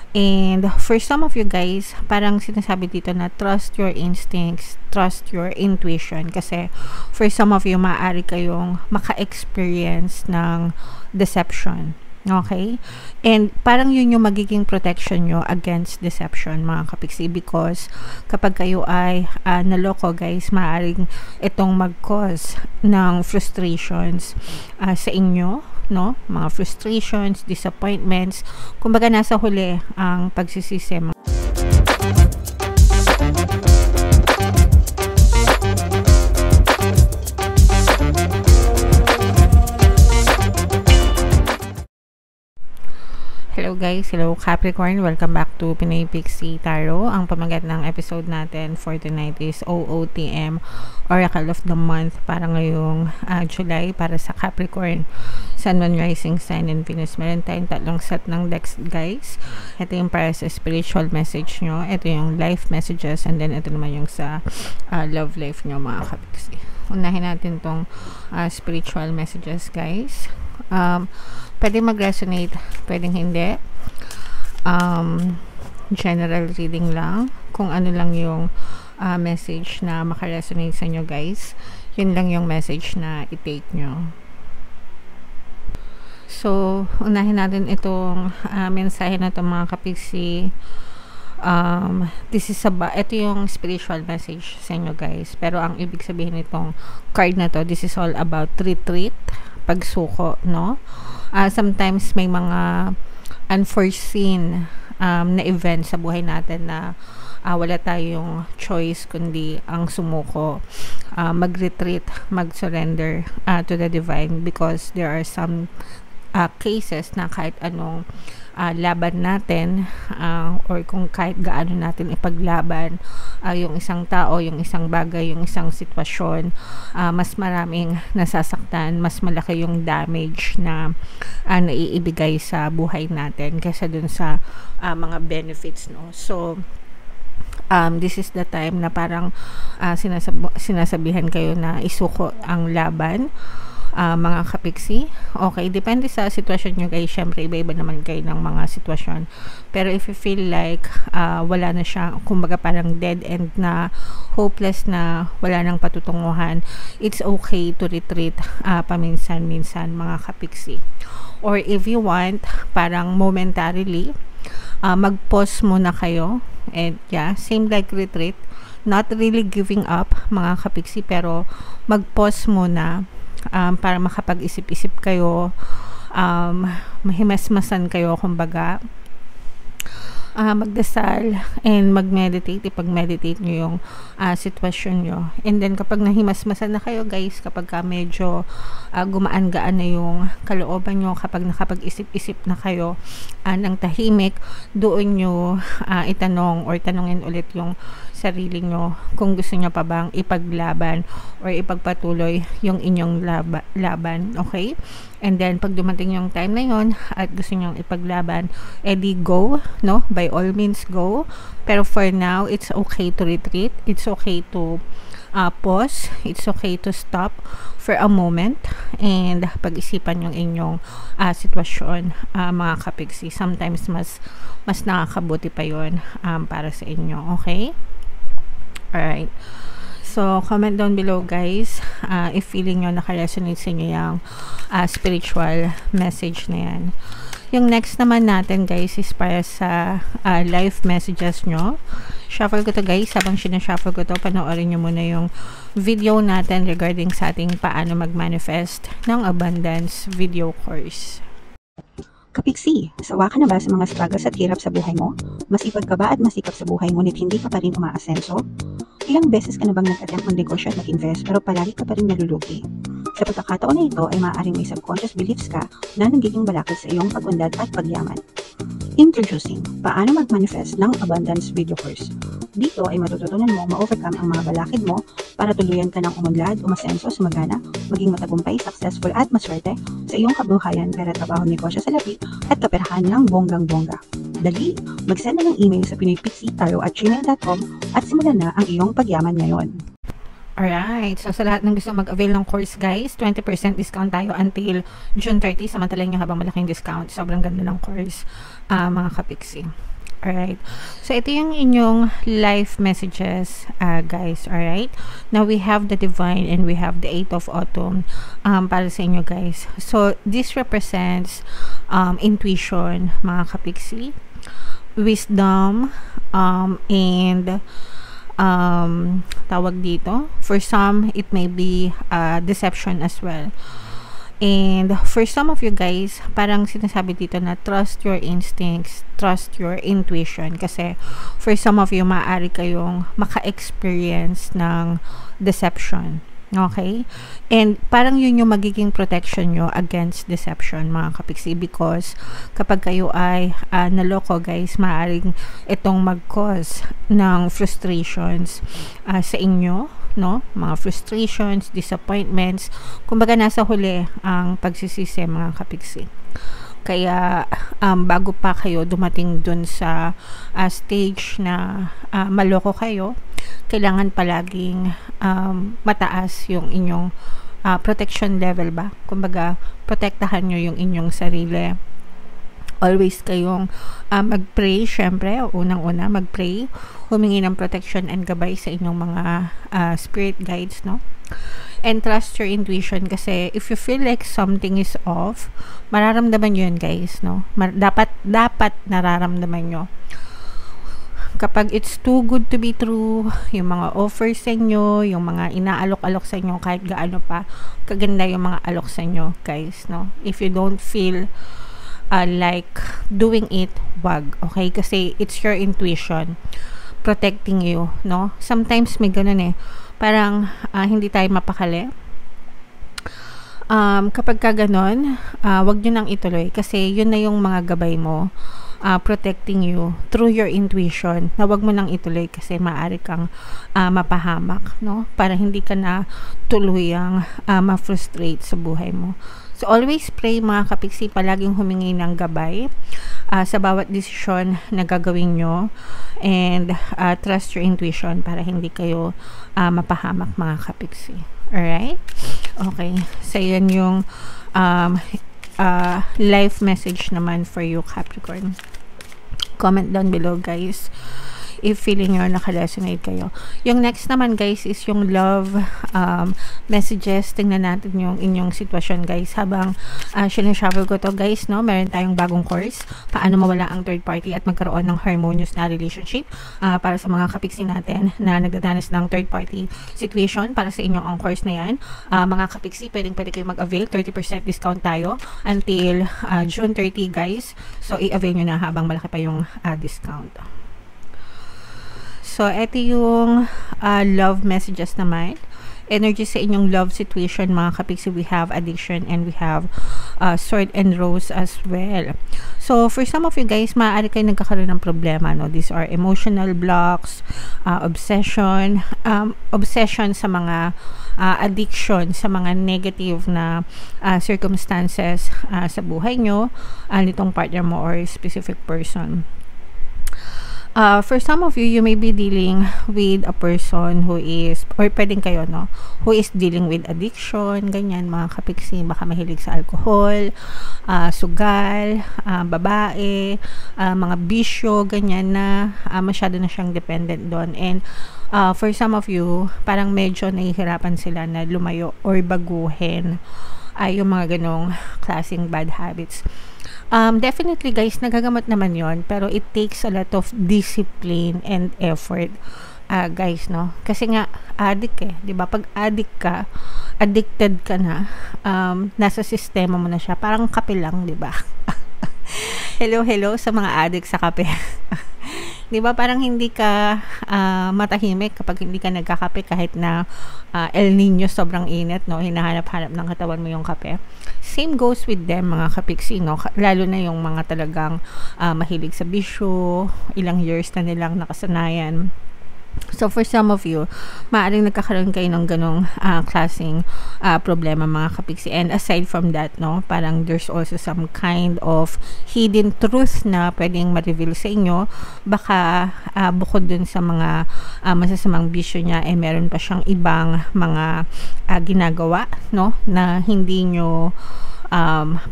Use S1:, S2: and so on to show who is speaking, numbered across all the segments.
S1: And for some of you guys, parang sinasabi dito na trust your instincts, trust your intuition. Kasi for some of you, maaari kayong maka-experience ng deception. Okay? And parang yun yung magiging protection nyo against deception, mga kapiksi. Because kapag kayo ay naloko, guys, maaaring itong mag-cause ng frustrations sa inyo, no? Mga frustrations, disappointments. Kumbaga nasa huli ang pagsisisi. Hello guys, hello Capricorn, welcome back to Pinoy Pixie Tarot. Ang pamagat ng episode natin for tonight is OOTM, Oracle of the Month, para ngayong July para sa Capricorn, Sun, Moon, Rising Sign, and Venus. Meron tayong tatlong set ng decks, guys. Ito yung para sa spiritual message nyo, ito yung life messages, and then ito naman yung sa love life nyo, mga kapiksi. Unahin natin tong spiritual messages, guys. Pwede mag-resonate, pwedeng hindi. General reading lang. Kung ano lang yung message na makaresonate sa inyo, guys. Yun lang yung message na i-take nyo. So, unahin natin itong mensahe na ito, mga kapiksi. Ito yung spiritual message sa inyo, guys. Pero ang ibig sabihin nitong card na to, this is all about retreat, pagsuko, no? Sometimes may mga unforeseen na event sa buhay natin na wala tayong choice kundi ang sumuko, mag-retreat, mag-surrender to the divine, because there are some cases na kahit anong laban natin, or kung kahit gaano natin ipaglaban yung isang tao, yung isang bagay, yung isang sitwasyon, mas maraming nasasaktan, mas malaki yung damage na naiibigay sa buhay natin kaysa dun sa mga benefits, no? So this is the time na parang sinasabihan kayo na isuko ang laban, mga kapiksi. Okay, depende sa sitwasyon nyo, guys. Syempre, iba-iba naman kayo ng mga sitwasyon. Pero if you feel like wala na siya, kumbaga parang dead end na, hopeless na, wala nang patutunguhan, it's okay to retreat paminsan-minsan, mga kapiksi. Or if you want, parang momentarily, mag-pause muna kayo. And yeah, same like retreat, not really giving up, mga kapiksi, pero mag-pause muna, para makapag-isip-isip kayo, mahimasmasan kayo, kumbaga, magdasal and mag-meditate, ipag-meditate nyo yung sitwasyon nyo. And then kapag nahimasmasan na kayo, guys, kapag medyo gumaan-gaan na yung kalooban nyo, kapag nakapag-isip-isip na kayo ng tahimik, doon nyo itanong or tanungin ulit yung sarili nyo kung gusto nyo pa bang ipaglaban or ipagpatuloy yung inyong laban, okay? And then pag dumating yung time na yon at gusto nyo ipaglaban, edi go, no? By all means go. Pero for now, it's okay to retreat, it's okay to pause, it's okay to stop for a moment and pag-isipan yung inyong sitwasyon, mga kapiksi. Sometimes mas nakakabuti pa yun para sa inyo, okay? Alright. So, comment down below, guys, if feeling nyo naka-resonate sa inyo yung spiritual message na yan. Yung next naman natin, guys, is para sa life messages nyo. Shuffle ko to, guys. Habang sinashuffle ko to, panoorin nyo muna yung video natin regarding sa ating paano mag-manifest ng abundance video course.
S2: Kapiksi, sawa ka na ba sa mga struggles at hirap sa buhay mo? Masipag ka ba at masikap sa buhay ngunit hindi ka pa rin umaasenso? Ilang beses ka na bang nag-attempt mag-negosyo at mag-invest pero palagi ka pa rin nalulugi? Sa pagkakataon na ito ay maaaring may subconscious beliefs ka na nagiging balakid sa iyong pag-unlad at pagyaman. Introducing, paano mag-manifest ng abundance video course. Dito ay matututunan mo ma-overcome ang mga balakid mo para tuluyan ka ng umunlad, umasenso, sumagana, maging matagumpay, successful at maswerte sa iyong kabuhayan, pera, trabaho, negosyo sa labi at kaperahan ng bonggang-bongga. Dali, mag-send na ng email sa pinoypixie@gmail.com at simulan na ang iyong pagyaman ngayon.
S1: Alright, so sa lahat ng gusto mag-avail ng course, guys, 20% discount tayo until June 30. Samantalang nyo habang malaking discount. Sobrang ganda ng course, mga kapiksi. Alright. So, ito yung inyong life messages, guys. Alright. Now, we have the divine and we have the 8 of autumn para sa inyo, guys. So, this represents intuition, mga kapiksi, wisdom, and tawag dito. For some, it may be deception as well. And for some of you guys, parang sinasabi dito na trust your instincts, trust your intuition. Kasi for some of you, maaari kayong maka-experience ng deception. Okay? And parang yun yung magiging protection nyo against deception, mga kapiksi. Because kapag kayo ay naloko, guys, maaaring itong mag-cause ng frustrations sa inyo, no? Mga frustrations, disappointments. Kumbaga nasa huli ang pagsisisi, mga kapiksi. Kaya bago pa kayo dumating dun sa stage na maloko kayo, kailangan palaging mataas yung inyong protection level ba. Kumbaga, protektahan nyo yung inyong sarili. Always kayong mag-pray, syempre, unang-una mag-pray, humingi ng protection and gabay sa inyong mga spirit guides, no? And trust your intuition kasi if you feel like something is off, mararamdaman nyo yun, guys, no? Dapat nararamdaman nyo. Kapag it's too good to be true, yung mga offers sa inyo, yung mga inaalok-alok sa inyo, kahit gaano pa kaganda yung mga alok sa inyo, guys, no? If you don't feel like doing it, wag, okay? Kasi it's your intuition protecting you, no? Sometimes may ganun eh, parang hindi tayo mapakali. Kapag ka ganun, wag nyo nang ituloy kasi yun na yung mga gabay mo protecting you through your intuition, na wag mo nang ituloy kasi maaari kang mapahamak, no? Para hindi ka na tuluyang ma-frustrate sa buhay mo. So, always pray, mga kapiksi, palaging humingi ng gabay sa bawat desisyon na gagawin nyo, and trust your intuition para hindi kayo mapahamak, mga kapiksi. Alright? Okay. So, yan yung life message naman for you, Capricorn. Comment down below, guys, if feeling nyo naka-resonate kayo. Yung next naman, guys, is yung love messages. Tingnan natin yung inyong sitwasyon, guys. Habang sinashuffle ko to, guys, no, meron tayong bagong course, paano mawala ang third party at magkaroon ng harmonious na relationship para sa mga kapiksi natin na nagdadanas ng third party situation. Para sa inyo ang course na yan, mga kapiksi, pwede kayo mag-avail. 30% discount tayo until June 30, guys. So, i-avail nyo na habang malaki pa yung discount. So, ito yung love messages naman. Energy sa inyong love situation, mga kapiksi. We have addiction and we have sword and rose as well. So, for some of you guys, maaari kayo nagkakaroon ng problema, no? These are emotional blocks, obsession sa mga addiction, sa mga negative na circumstances sa buhay nyo, nitong partner mo or specific person. For some of you, you may be dealing with a person who is, or pwedeng kayo, no, who is dealing with addiction, ganyan, mga kapiksi, baka mahilig sa alcohol, sugal, babae, mga bisyo, ganyan na masyado na siyang dependent doon. And for some of you, parang medyo nahihirapan sila na lumayo or baguhin yung mga ganong klaseng bad habits. Definitely, guys, nagagamot naman yon, pero it takes a lot of discipline and effort, guys, no? Kasi nga, addict eh, di ba? Pag addict ka, addicted ka na, nasa sistema mo na siya, parang kape lang, di ba? Hello sa mga addict sa kape. Di ba, parang hindi ka matahimik kapag hindi ka nagkakape kahit na El Nino, sobrang init, no? Hinahanap-hanap ng katawan mo yung kape. Same goes with them, mga kapiksi, no? Lalo na yung mga talagang mahilig sa bisyo, ilang years na nilang nakasanayan. So, for some of you, maaaring nagkakaroon kayo ng ganong klaseng problema, mga kapiksi. And aside from that, no, parang there's also some kind of hidden truth na pwedeng ma-reveal sa inyo. Baka bukod dun sa mga masasamang bisyo niya, meron pa siyang ibang mga ginagawa, no, na hindi nyo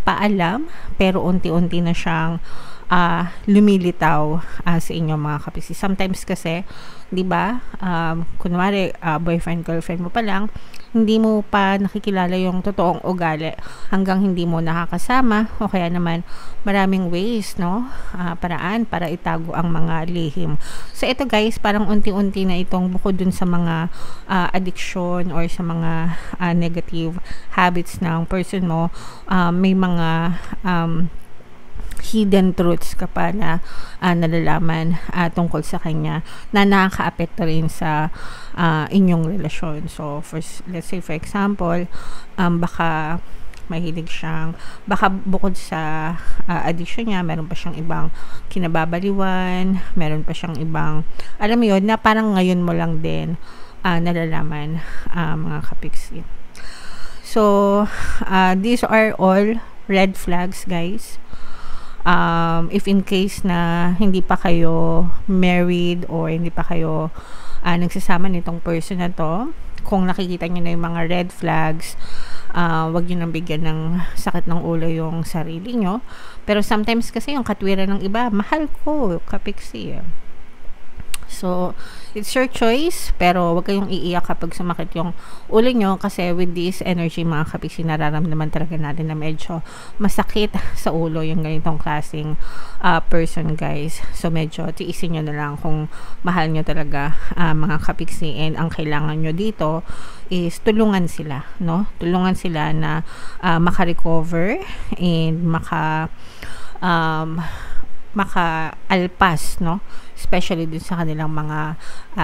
S1: paalam, pero unti-unti na siyang lumilitaw sa inyo mga kapiksi. Sometimes kasi, 'di ba? Kunwari boyfriend girlfriend mo pa lang, hindi mo pa nakikilala yung totoong ugali hanggang hindi mo nakakasama, o kaya naman maraming ways, no? Paraan para itago ang mga lihim. So ito guys, parang unti-unti na itong bukod dun sa mga addiction or sa mga negative habits ng person mo, may mga hidden truths ka pa na nalalaman tungkol sa kanya na nakaka-apekto rin sa inyong relasyon. So, let's say for example, baka mahilig siyang, baka bukod sa addiction niya, meron pa siyang ibang kinababaliwan, meron pa siyang ibang, alam mo yun, na parang ngayon mo lang din nalalaman, mga kapiksi. So, these are all red flags, guys. If in case na hindi pa kayo married or hindi pa kayo nagsasama nitong person na to, kung nakikita nyo na yung mga red flags, wag nyo nang bigyan ng sakit ng ulo yung sarili nyo. Pero sometimes kasi yung katwiran ng iba, mahal ko, kapiksi. So, it's your choice, pero wag kayong iiyak kapag sumakit yung ulo nyo, kasi with this energy mga kapiksi, nararamdaman talaga natin na medyo masakit sa ulo yung ganitong klaseng person, guys. So, medyo tiisin nyo na lang kung mahal nyo talaga mga kapiksi, and ang kailangan nyo dito is tulungan sila, no? Tulungan sila na maka-recover and maka-alpas, no? Especially din sa kanilang mga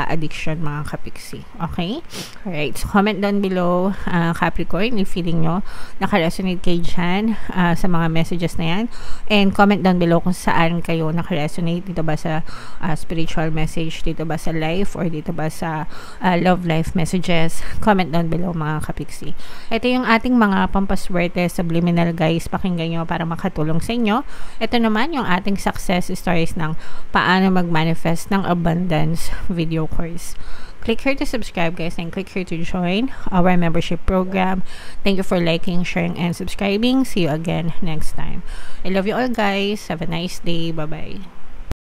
S1: addiction, mga kapiksi. Okay? Alright. So, comment down below, Capricorn, if feeling nyo naka-resonate kayo dyan sa mga messages na yan. And comment down below kung saan kayo naka-resonate. Dito ba sa spiritual message? Dito ba sa life? Or dito ba sa love life messages? Comment down below, mga kapiksi. Ito yung ating mga pampaswerte subliminal, guys. Pakinggan nyo para makatulong sa inyo. Ito naman yung ating success stories ng paano mag-manifest ng abundance video course. Click here to subscribe, guys, and click here to join our membership program. Thank you for liking, sharing, and subscribing. See you again next time. I love you all, guys. Have a nice day. Bye-bye.